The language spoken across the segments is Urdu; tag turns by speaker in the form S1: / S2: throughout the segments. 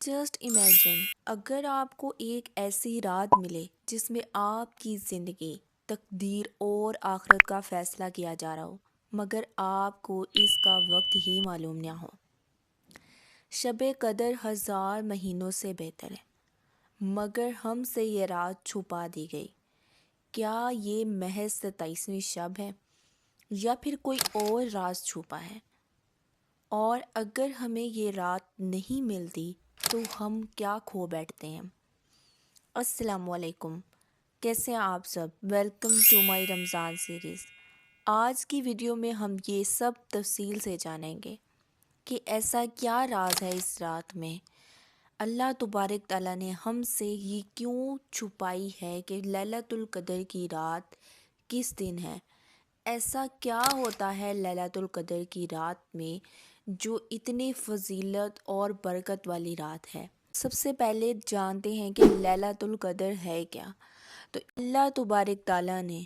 S1: جسٹ امیجن اگر آپ کو ایک ایسی رات ملے جس میں آپ کی زندگی، تقدیر اور آخرت کا فیصلہ کیا جا رہا ہو، مگر آپ کو اس کا وقت ہی معلوم نہ ہو۔ شب قدر 1000 مہینوں سے بہتر ہے، مگر ہم سے یہ رات چھپا دی گئی۔ کیا یہ محض 27ویں شب ہے یا پھر کوئی اور راز چھپا ہے؟ اور اگر ہمیں یہ رات نہیں ملتی تو ہم کیا کھو بیٹھتے ہیں؟ السلام علیکم، کیسے ہیں آپ سب؟ Welcome to my Ramzan series. آج کی ویڈیو میں ہم یہ سب تفصیل سے جانیں گے کہ ایسا کیا راز ہے اس رات میں، اللہ تبارک تعالیٰ نے ہم سے یہ کیوں چھپائی ہے کہ لیلۃ القدر کی رات کس دن ہے؟ ایسا کیا ہوتا ہے لیلۃ القدر کی رات میں جو اتنی فضیلت اور برکت والی رات ہے؟ سب سے پہلے جانتے ہیں کہ لیلۃ القدر ہے کیا۔ تو اللہ تبارک تعالیٰ نے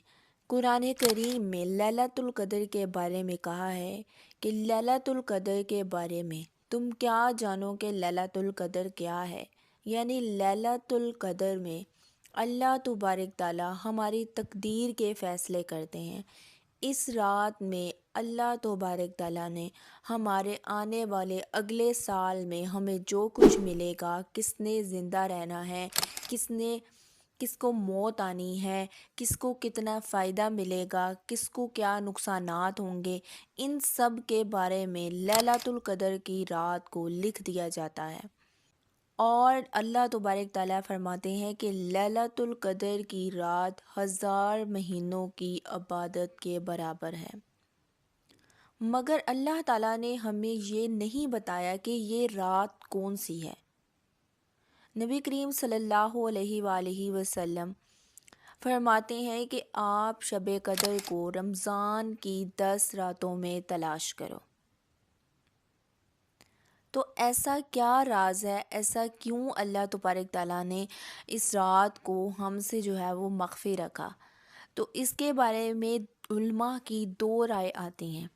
S1: قرآن کریم میں لیلۃ القدر کے بارے میں کہا ہے کہ لیلۃ القدر کے بارے میں تم کیا جانو کہ لیلۃ القدر کیا ہے؟ یعنی لیلۃ القدر میں اللہ تبارک تعالیٰ ہماری تقدیر کے فیصلے کرتے ہیں۔ اس رات میں اللہ تبارک تعالیٰ نے ہمارے آنے والے اگلے سال میں ہمیں جو کچھ ملے گا، کس نے زندہ رہنا ہے، کس کو موت آنی ہے، کس کو کتنا فائدہ ملے گا، کس کو کیا نقصانات ہوں گے، ان سب کے بارے میں لیلۃ القدر کی رات کو لکھ دیا جاتا ہے۔ اور اللہ تبارک تعالیٰ فرماتے ہیں کہ لیلۃ القدر کی رات 1000 مہینوں کی عبادت کے برابر ہے۔ مگر اللہ تعالیٰ نے ہمیں یہ نہیں بتایا کہ یہ رات کون سی ہے۔ نبی کریم صلی اللہ علیہ وآلہ وسلم فرماتے ہیں کہ آپ شب قدر کو رمضان کی 10 راتوں میں تلاش کرو۔ تو ایسا کیا راز ہے، ایسا کیوں اللہ تبارک تعالیٰ نے اس رات کو ہم سے جو ہے وہ مخفی رکھا؟ تو اس کے بارے میں علماء کی 2 رائے آتی ہیں۔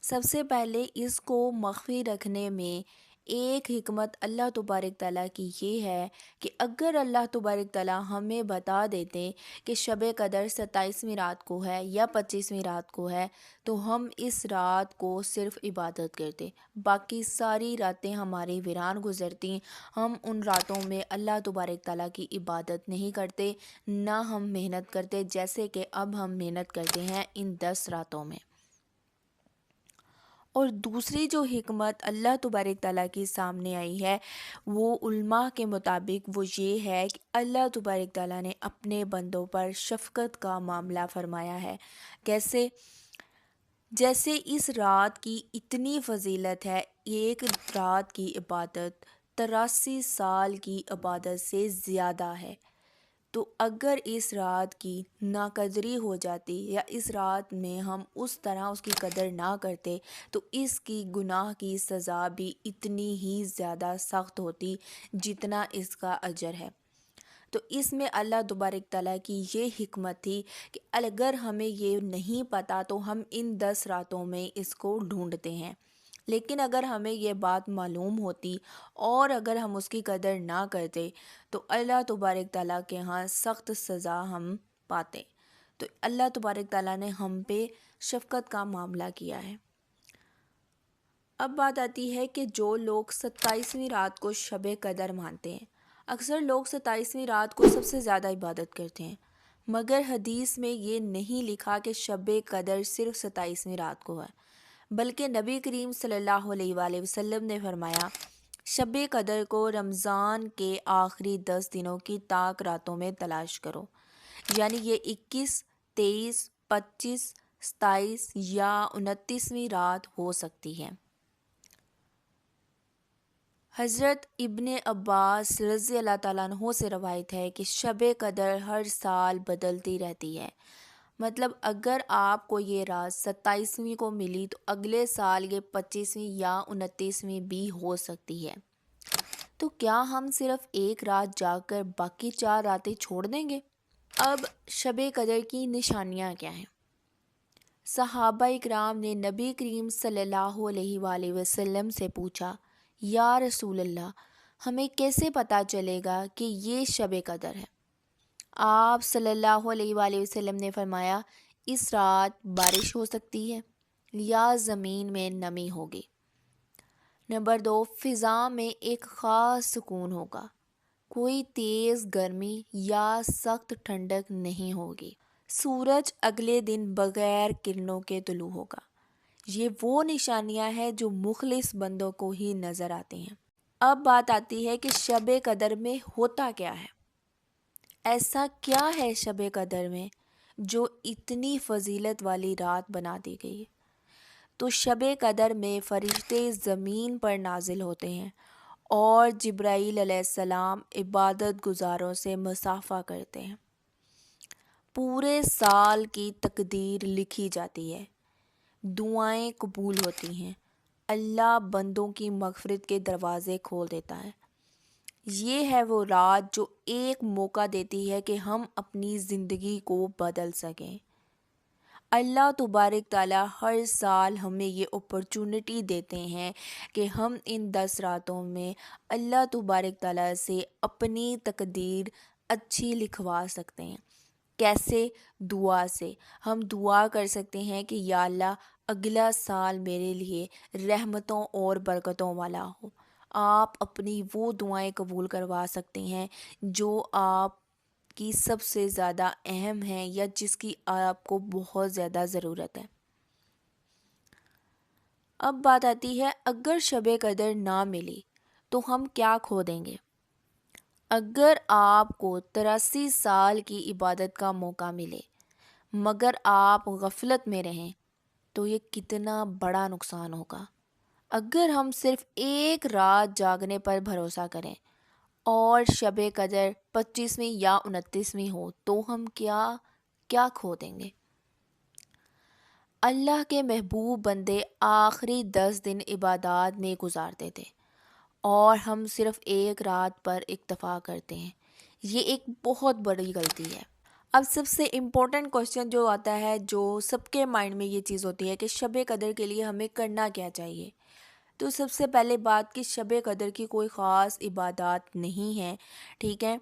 S1: سب سے پہلے اس کو مخفی رکھنے میں ایک حکمت اللہ تبارک تعالیٰ کی یہ ہے کہ اگر اللہ تبارک تعالیٰ ہمیں بتا دیتے کہ شب قدر 27ویں رات کو ہے یا 25ویں رات کو ہے تو ہم اس رات کو صرف عبادت کرتے، باقی ساری راتیں ہماری ویران گزرتی، ہم ان راتوں میں اللہ تبارک تعالیٰ کی عبادت نہیں کرتے، نہ ہم محنت کرتے جیسے کہ اب ہم محنت کرتے ہیں ان 10 راتوں میں۔ اور دوسری جو حکمت اللہ تبارک تعالیٰ کی سامنے آئی ہے وہ علماء کے مطابق وہ یہ ہے کہ اللہ تبارک تعالیٰ نے اپنے بندوں پر شفقت کا معاملہ فرمایا ہے۔ کیسے؟ جیسے اس رات کی اتنی فضیلت ہے، ایک رات کی عبادت 83 سال کی عبادت سے زیادہ ہے۔ تو اگر اس رات کی ناقدری ہو جاتی یا اس رات میں ہم اس طرح اس کی قدر نہ کرتے تو اس کی گناہ کی سزا بھی اتنی ہی زیادہ سخت ہوتی جتنا اس کا اجر ہے۔ تو اس میں اللہ تبارک تعالیٰ کی یہ حکمت تھی کہ اگر ہمیں یہ نہیں پتہ تو ہم ان 10 راتوں میں اس کو ڈھونڈتے ہیں، لیکن اگر ہمیں یہ بات معلوم ہوتی اور اگر ہم اس کی قدر نہ کرتے تو اللہ تبارک تعالیٰ کے ہاں سخت سزا ہم پاتے۔ تو اللہ تبارک تعالیٰ نے ہم پہ شفقت کا معاملہ کیا ہے۔ اب بات آتی ہے کہ جو لوگ 27ویں رات کو شب قدر مانتے ہیں، اکثر لوگ 27ویں رات کو سب سے زیادہ عبادت کرتے ہیں، مگر حدیث میں یہ نہیں لکھا کہ شب قدر صرف 27ویں رات کو ہے، بلکہ نبی کریم صلی اللہ علیہ وآلہ وسلم نے فرمایا شب قدر کو رمضان کے آخری 10 دنوں کی تاک راتوں میں تلاش کرو، یعنی یہ 21، 23، 25، 27 یا 29ویں رات ہو سکتی ہے۔ حضرت ابن عباس رضی اللہ تعالیٰ عنہ سے روایت ہے کہ شب قدر ہر سال بدلتی رہتی ہے، مطلب اگر آپ کو یہ رات 27ویں کو ملی تو اگلے سال یہ 25ویں یا 29ویں بھی ہو سکتی ہے۔ تو کیا ہم صرف ایک رات جاگ کر باقی 4 راتیں چھوڑ دیں گے؟ اب شب قدر کی نشانیاں کیا ہیں؟ صحابہ اکرام نے نبی کریم صلی اللہ علیہ وآلہ وسلم سے پوچھا، یا رسول اللہ، ہمیں کیسے پتہ چلے گا کہ یہ شب قدر ہے؟ آپ صلی اللہ علیہ وآلہ وسلم نے فرمایا اس رات بارش ہو سکتی ہے یا زمین میں نمی ہوگی۔ نمبر 2، فضا میں ایک خاص سکون ہوگا، کوئی تیز گرمی یا سخت ٹھنڈک نہیں ہوگی۔ سورج اگلے دن بغیر کرنوں کے طلوع ہوگا۔ یہ وہ نشانیاں ہیں جو مخلص بندوں کو ہی نظر آتی ہیں۔ اب بات آتی ہے کہ شب قدر میں ہوتا کیا ہے؟ ایسا کیا ہے شب قدر میں جو اتنی فضیلت والی رات بنا دی گئی ہے؟ تو شب قدر میں فرشتے زمین پر نازل ہوتے ہیں اور جبرائیل علیہ السلام عبادت گزاروں سے مصافحہ کرتے ہیں۔ پورے سال کی تقدیر لکھی جاتی ہے، دعائیں قبول ہوتی ہیں، اللہ بندوں کی مغفرت کے دروازے کھول دیتا ہے۔ یہ ہے وہ رات جو ایک موقع دیتی ہے کہ ہم اپنی زندگی کو بدل سکیں۔ اللہ تبارک تعالیٰ ہر سال ہمیں یہ اپرچونٹی دیتے ہیں کہ ہم ان 10 راتوں میں اللہ تبارک تعالیٰ سے اپنی تقدیر اچھی لکھوا سکتے ہیں۔ کیسے؟ دعا سے۔ ہم دعا کر سکتے ہیں کہ یا اللہ اگلا سال میرے لیے رحمتوں اور برکتوں والا ہو۔ آپ اپنی وہ دعائیں قبول کروا سکتے ہیں جو آپ کی سب سے زیادہ اہم ہیں یا جس کی آپ کو بہت زیادہ ضرورت ہے۔ اب بات آتی ہے اگر شب قدر نہ ملی تو ہم کیا کھو دیں گے؟ اگر آپ کو 83 سال کی عبادت کا موقع ملے مگر آپ غفلت میں رہیں تو یہ کتنا بڑا نقصان ہوگا۔ اگر ہم صرف ایک رات جاگنے پر بھروسہ کریں اور شب قدر 25ویں یا 29ویں ہو تو ہم کیا کھو دیں گے؟ اللہ کے محبوب بندے آخری 10 دن عبادات میں گزارتے تھے اور ہم صرف ایک رات پر اکتفا کرتے ہیں۔ یہ ایک بہت بڑی غلطی ہے۔ اب سب سے امپورٹنٹ کوشچن جو آتا ہے، جو سب کے مائنڈ میں یہ چیز ہوتی ہے کہ شب قدر کے لیے ہمیں کرنا کیا چاہیے؟ تو سب سے پہلے بات کہ شب قدر کی کوئی خاص عبادات نہیں ہے، ٹھیک ہے؟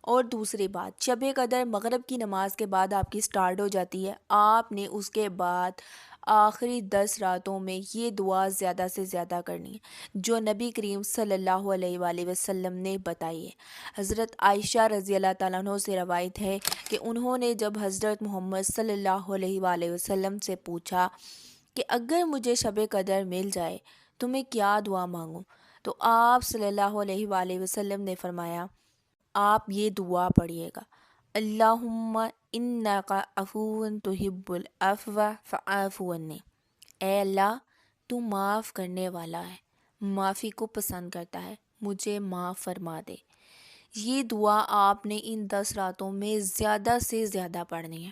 S1: اور دوسری بات، شب قدر مغرب کی نماز کے بعد آپ کی سٹارٹ ہو جاتی ہے۔ آپ نے اس کے بعد آخری 10 راتوں میں یہ دعا زیادہ سے زیادہ کرنی ہے جو نبی کریم صلی اللہ علیہ وآلہ وسلم نے بتائی ہے۔ حضرت عائشہ رضی اللہ تعالیٰ عنہ سے روایت ہے کہ انہوں نے جب حضرت محمد صلی اللہ علیہ وآلہ وسلم سے پوچھا کہ اگر مجھے شب قدر مل جائے تو میں کیا دعا مانگوں، تو آپ صلی اللہ علیہ وآلہ وسلم نے فرمایا آپ یہ دعا پڑھیے گا، اللہم انک عفو تحب العفو فاعف عنی۔ اے اللہ تو معاف کرنے والا ہے، معافی کو پسند کرتا ہے، مجھے معاف فرما دے۔ یہ دعا آپ نے ان 10 راتوں میں زیادہ سے زیادہ پڑھنی ہے۔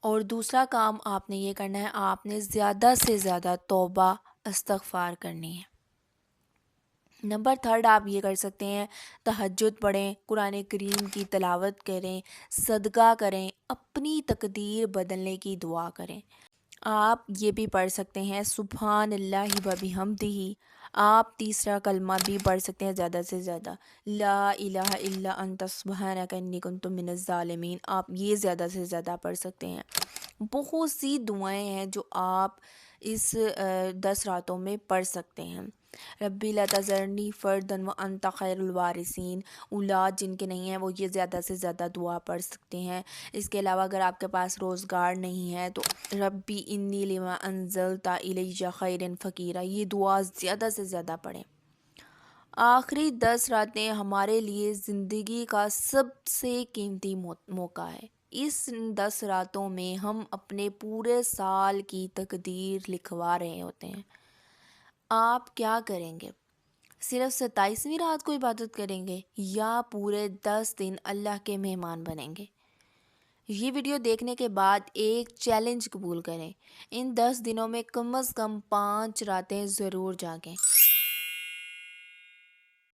S1: اور دوسرا کام آپ نے یہ کرنا ہے، آپ نے زیادہ سے زیادہ توبہ استغفار کرنی ہے۔ نمبر 3 آپ یہ کر سکتے ہیں، تہجد پڑھیں، قرآن کریم کی تلاوت کریں، صدقہ کریں، اپنی تقدیر بدلنے کی دعا کریں۔ آپ یہ بھی پڑھ سکتے ہیں سبحان اللہ و بحمدہ۔ آپ تیسرا کلمہ بھی پڑھ سکتے ہیں زیادہ سے زیادہ، لا الہ الا انت سبحانک انی کنت من الظالمین۔ آپ یہ زیادہ سے زیادہ پڑھ سکتے ہیں۔ بہت سی دعائیں ہیں جو آپ اس 10 راتوں میں پڑھ سکتے ہیں۔ ربی لا تذرنی فردا وانت خیر الوارثین، اولاد جن کے نہیں ہیں وہ یہ زیادہ سے زیادہ دعا پڑھ سکتے ہیں۔ اس کے علاوہ اگر آپ کے پاس روزگار نہیں ہے تو ربی انی لما انزلت الی خیر فقیرہ، یہ دعا زیادہ سے زیادہ پڑھیں۔ آخری 10 راتیں ہمارے لیے زندگی کا سب سے قیمتی موقع ہے۔ اس 10 راتوں میں ہم اپنے پورے سال کی تقدیر لکھوا رہے ہوتے ہیں۔ آپ کیا کریں گے؟ صرف 27ویں رات کو عبادت کریں گے یا پورے 10 دن اللہ کے مہمان بنیں گے؟ یہ ویڈیو دیکھنے کے بعد ایک چیلنج قبول کریں، ان 10 دنوں میں کم از کم 5 راتیں ضرور جاگیں۔